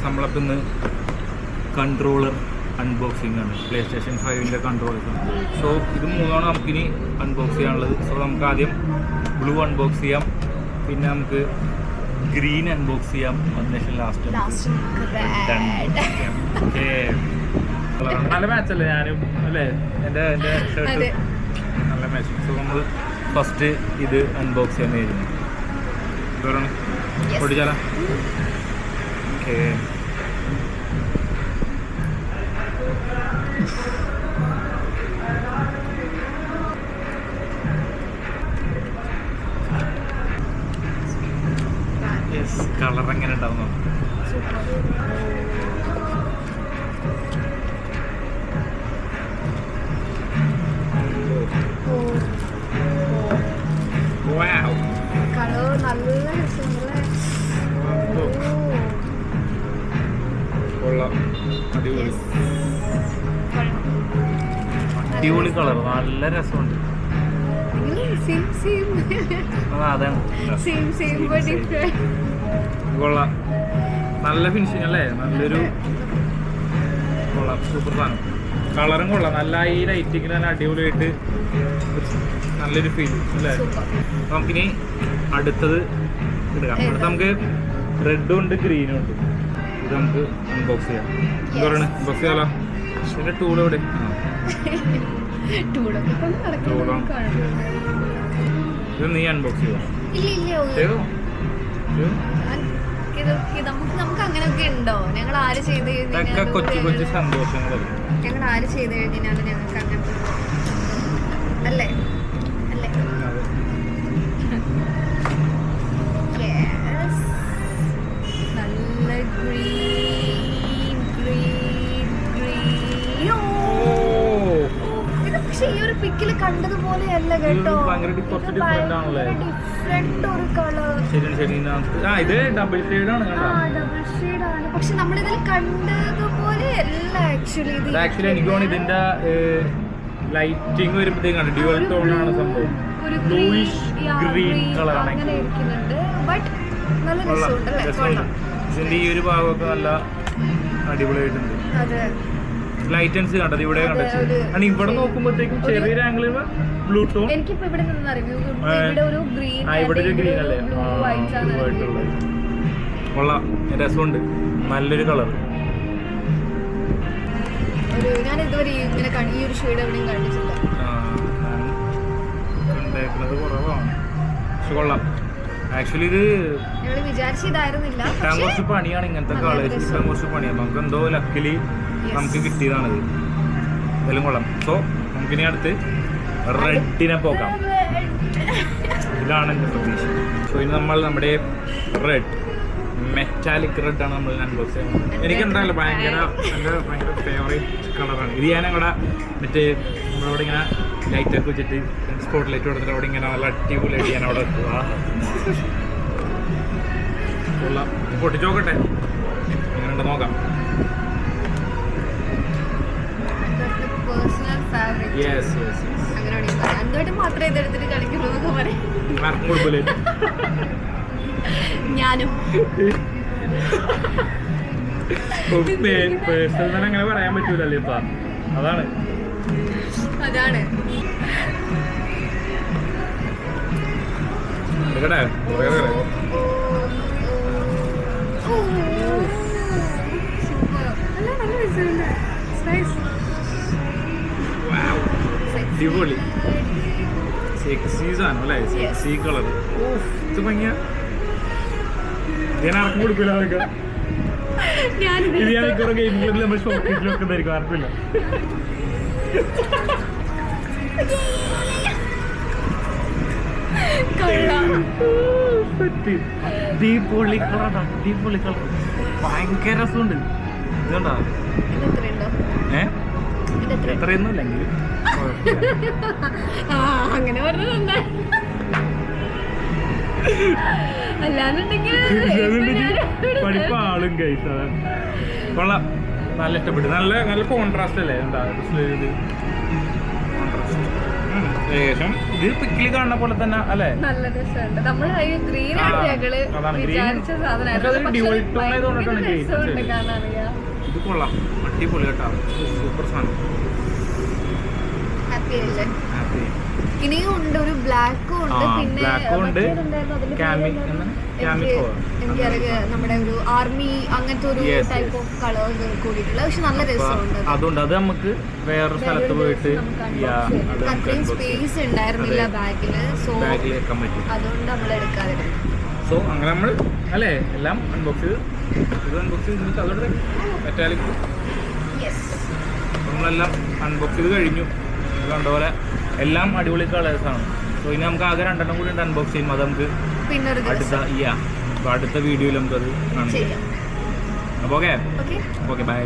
നമ്മളപ്പോൾ ഇന്ന് controller unboxing ആണ്. PlayStation 5ൻ്റെ കൺട്രോളേഴ്സാണ്. സോ ഇത് മൂന്നാണ് നമുക്കിനി അൺബോക്സ് ചെയ്യാനുള്ളത്. സോ നമുക്ക് ആദ്യം ബ്ലൂ അൺബോക്സ് ചെയ്യാം, പിന്നെ നമുക്ക് ഗ്രീൻ അൺബോക്സ് ചെയ്യാം, അതിനുശേഷം ലാസ്റ്റ് നല്ല മാച്ച് അല്ലേ ഞാനും അല്ലേ എൻ്റെ ഷർട്ട് നല്ല മാച്ച്. സോ നമ്മൾ ഫസ്റ്റ് ഇത് അൺബോക്സ് ചെയ്യാൻ കഴിഞ്ഞു. പൊടിച്ചാല ഓക്കെ. കളർ എങ്ങനെ ഉണ്ടാവുന്നു? അടിപൊളി കളർ, നല്ല രസമുണ്ട്. അതാണ് കൊള്ളാം, നല്ല ഫിനിഷിങ് അല്ലേ, നല്ലൊരു കൊള്ളാം, സൂപ്പർ സാധനം. കളറും കൊള്ളാം, നല്ല ഈ ലൈറ്റിങ്ങിന് തന്നെ അടിപൊളിയായിട്ട് നല്ലൊരു ഫീൽ അല്ലേ. നമുക്കിനി അടുത്തത് എടുക്കാം. അടുത്ത് നമുക്ക് റെഡും ഉണ്ട് ഗ്രീനും ഉണ്ട്. ഇത് നമുക്ക് അൺബോക്സ് ചെയ്യാം. എന്താ പറയുന്നത്, അൺബോക്സ് ചെയ്യാലോ? ഇതിൻ്റെ ടൂൾ എവിടെ? ഇത് നീ അൺബോക്സ് ചെയ്യാം. നമുക്ക് അങ്ങനെയൊക്കെ ഉണ്ടോ? ഞങ്ങൾ ആര് ചെയ്ത് കൊച്ചു കൊച്ചു സന്തോഷങ്ങളല്ലേ ഞങ്ങൾ ആര് ചെയ്ത് കഴിഞ്ഞാൽ ഞങ്ങൾക്ക് അങ്ങനത്തെ അല്ലേ അല്ലേ? നല്ല ഗ്രീൻ ഗ്രീൻ ഗ്രീൻ. ഇത് പക്ഷെ ഈ ഒരു പിക്കിൽ കണ്ടതുപോലെയല്ല കേട്ടോ, ഡിഫറെന്റ് ഒരു കളർ. ഇത് ഡബിൾ ഷെയ്ഡാണ്. പക്ഷെ നമ്മളിതിൽ കണ്ടതുപോലെ അല്ല ആക്ച്വലി. ആക്ച്വലി എനിക്ക് തോന്നുന്നു ഇതിന്റെ ലൈറ്റിംഗ് വരുമ്പോഴത്തേക്കാണ് ഡ്യുവൽ ടോൺ ആണ് സംഭവം. ബ്ലൂയിഷ് ഗ്രീൻ കളറാണ് അങ്ങനെ ഇരിക്കുന്നുണ്ട്. ബട്ട് നല്ല രസമുണ്ട്. ഇതിന്റെ ഈ ഒരു ഭാഗമൊക്കെ നല്ല അടിപൊളിയായിട്ടുണ്ട്. ലൈറ്റൻസ് കണ്ടത് ഇവിടെ കണ്ടത്. ഇവിടെ നോക്കുമ്പോഴത്തേക്കും ചെറിയൊരു ആംഗിൾ ബ്ലൂ ടോൺ. എനിക്കിപ്പോ ഇവിടെ നിന്ന് അറിയാം, ഇവിടെ ഒരു ഗ്രീൻ, ഇവിടെ ഒരു ഗ്രീൻ അല്ലേ, കൊള്ളാം, രസമുണ്ട്, നല്ലൊരു കളർ. ഞാൻ ഇതുവരെ ഇങ്ങനെ ഈ ഒരു ഷെയ്ഡ് എവിടെയും കണ്ടിട്ടില്ല. കുറവാണ് പക്ഷെ കൊള്ളാം. ആക്ച്വലി ഇത് വിചാരിച്ചതായിരുന്നില്ല, കിട്ടാൻ കുറച്ച് പണിയാണ്. ഇങ്ങനത്തെ കളേഴ്സ് കിട്ടാൻ കുറച്ച് പണിയാണ്. നമുക്ക് എന്തോ ലക്കിലി നമുക്ക് കിട്ടിയതാണിത്. ഇതെല്ലാം കൊള്ളാം. സോ നമുക്കിനി അടുത്ത് റെഡിനെ പോകാം. ഇതാണ് എൻ്റെ പ്രതീക്ഷ. സോ ഇനി നമ്മൾ നമ്മുടെ റെഡ് മെറ്റാലിക് റെഡാണ് നമ്മൾ അൺബോക്സ് ചെയ്യുന്നത്. എനിക്ക് എന്തായാലും ഭയങ്കര ഫേവറേറ്റ് കളറാണ് ഇത്. ഞാൻ അവിടെ മറ്റേ നമ്മളവിടെ ഇങ്ങനെ ലൈറ്റൊക്കെ വെച്ചിട്ട് സ്പോട്ട് ലൈറ്റ് കൊടുത്തിട്ട് അവിടെ ഇങ്ങനെ നല്ല അടിപൊളിയായിട്ട് ഞാൻ അവിടെ വെക്കുക. കൊള്ളാം, പൊട്ടിച്ച് നോക്കട്ടെ എങ്ങനെയുണ്ട് നോക്കാം. ഞാനും അങ്ങനെ പറയാൻ പറ്റൂലല്ലേ ഇപ്പൊ. അതാണ് അടിപൊളി സെക്സി സാധനം അല്ലേ, സെക്സി കളർ. ഇത് ഭംഗിയ, ഞാൻ ആർക്കും കൊടുക്കില്ല. അതൊക്കെ ഇത് ഞാൻ കുറെ ഗെയിമുകളിൽ നമ്മൾ ഷോക്കേസിലൊക്കെ ധരിക്കും, ആർക്കില്ല. അടിപൊളി കളറാണ്, അടിപൊളി കളർ, ഭയങ്കര രസമുണ്ട്. ഇതുകൊണ്ടാ എത്രയൊന്നും ഇല്ലെങ്കിലും അങ്ങനെ പറഞ്ഞത് പഠിപ്പാളും കഴിച്ച കൊള്ളാം, നല്ല ഇഷ്ടപ്പെട്ടു. നല്ല നല്ല കോൺട്രാസ്റ്റ് അല്ലേ, എന്താ കോൺട്രാസ്റ്റ്. ഏകദേശം ഇത് പിക്കിൽ കാണുന്ന പോലെ തന്നെ അല്ലേ? നല്ല രസമുണ്ട്. നമ്മൾ ഗ്രീൻ ആണ് ഞങ്ങള് വിചാരിച്ച സാധനമായിരുന്നു. കാണാറിയാ ഇത് കൊള്ളാം, അടിപൊളി കേട്ടോ, സൂപ്പർ സാധനം. ഹാപ്പി അല്ലേ? ഹാപ്പി. ഇനിയും ഉണ്ട്, ഒരു ബ്ലാക്കും ഉണ്ട്, പിന്നെ എനിക്കറിയാം നമ്മുടെ ഒരു ആർമി അങ്ങനത്തെ ഒരു ടൈപ്പ് ഓഫ് കളേഴ്സ് കൂടിയിട്ടുള്ള, പക്ഷെ നല്ല രസമുണ്ട്. അതുകൊണ്ട് അത് നമുക്ക് വേറൊരു സ്ഥലത്ത് പോയിട്ട് അത്രയും സ്പേസ് ഉണ്ടായിരുന്നില്ല ബാഗില്, സോ ബാഗിൽ വെക്കാൻ പറ്റും, അതുകൊണ്ട് നമ്മൾ എടുക്കാതിരുന്നു. സോ അങ്ങനെ നമ്മൾ അല്ലേ എല്ലാം അൺബോക്സ് ചെയ്ത് ഇത് അൺബോക്സ് ചെയ്ത് അതോടെ മെറ്റാലിക് നമ്മളെല്ലാം അൺബോക്സ് ചെയ്ത് കഴിഞ്ഞു. കണ്ടപോലെ എല്ലാം അടിപൊളി കളേഴ്സാണ്. സോ ഇനി നമുക്ക് ആകെ 2 കൂടി ഉണ്ട് അൺബോക്സ് ചെയ്യും. അത് നമുക്ക് അടുത്ത വീഡിയോയിൽ നമുക്കത് കാണാം. അപ്പോൾ ഓക്കെ ബൈ.